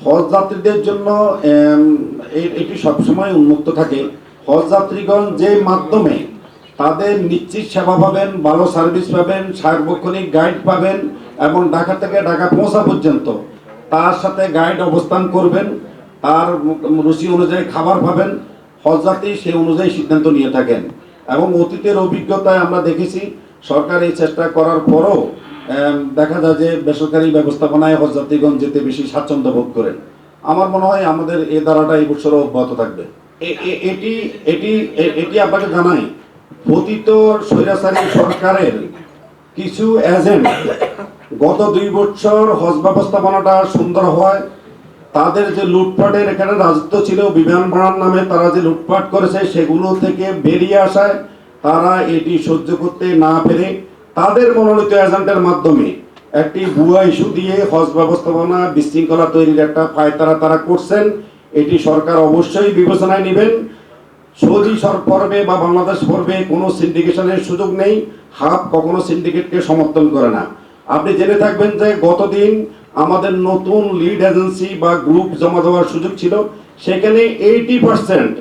হজ যাত্রীদের জন্য এটি সবসময় উন্মুক্ত থাকে। হজ যাত্রীগণ যে মাধ্যমে তাদের নিশ্চিত সেবা পাবেন, ভালো সার্ভিস পাবেন, সার্বক্ষণিক গাইড পাবেন এবং ঢাকা থেকে ঢাকা পৌঁছা পর্যন্ত তার সাথে গাইড অবস্থান করবেন, তার রুচি অনুযায়ী খাবার পাবেন, হজ যাত্রী সেই অনুযায়ী সিদ্ধান্ত নিয়ে থাকেন। এবং অতীতের অভিজ্ঞতায় আমরা দেখেছি সরকার এই চেষ্টা করার পরও দেখা যায় যে বেসরকারি ব্যবস্থাপনায় হজ যাত্রীগণ যেতে বেশি স্বাচ্ছন্দ্য বোধ করেন। আমার মনে হয় আমাদের এই ধারাটা এই বছরও অব্যাহত থাকবে। এটি এটি এটি আপনাকে জানাই, পতিত স্বৈরাচারী সরকারের কিছু এজেন্ট গত 2 বছর হজ ব্যবস্থাপনাটা সুন্দর হয়, তাদের যে লুটপাটের এখানে রাজত্ব ছিল, বিমান ভাড়ার নামে তারা যে লুটপাট করেছে সেগুলো থেকে বেরিয়ে আসায় তারা এটি সহ্য করতে না পেরে তাদের মনোনীত এজেন্টের মাধ্যমে একটি ভুয়া ইস্যু দিয়ে হজ ব্যবস্থাপনা বিশৃঙ্খলা তৈরির একটা পায়তারা তারা করছেন। এটি সরকার অবশ্যই বিবেচনায় নেবেন। সৌদি পর্বে বা বাংলাদেশ পর্বে কোনো সিন্ডিকেশনের সুযোগ নেই। হাব কখনো সিন্ডিকেটকে সমর্থন করে না। আপনি জেনে থাকবেন যে গতদিন আমাদের নতুন লিড এজেন্সি বা গ্রুপ জমা দেওয়ার সুযোগ ছিল, সেখানে 80%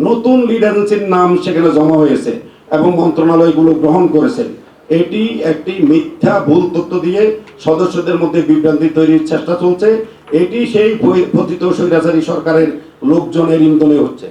নতুন লিড এজেন্সির নাম সেখানে জমা হয়েছে এবং মন্ত্রণালয়গুলো গ্রহণ করেছেন। এটি একটি মিথ্যা ভুল তথ্য দিয়ে সদস্যদের মধ্যে বিভ্রান্তি তৈরির চেষ্টা চলছে। এটি সেই পতিত স্বৈরাচারী সরকারের লোকজনের ইন্ধনে হচ্ছে।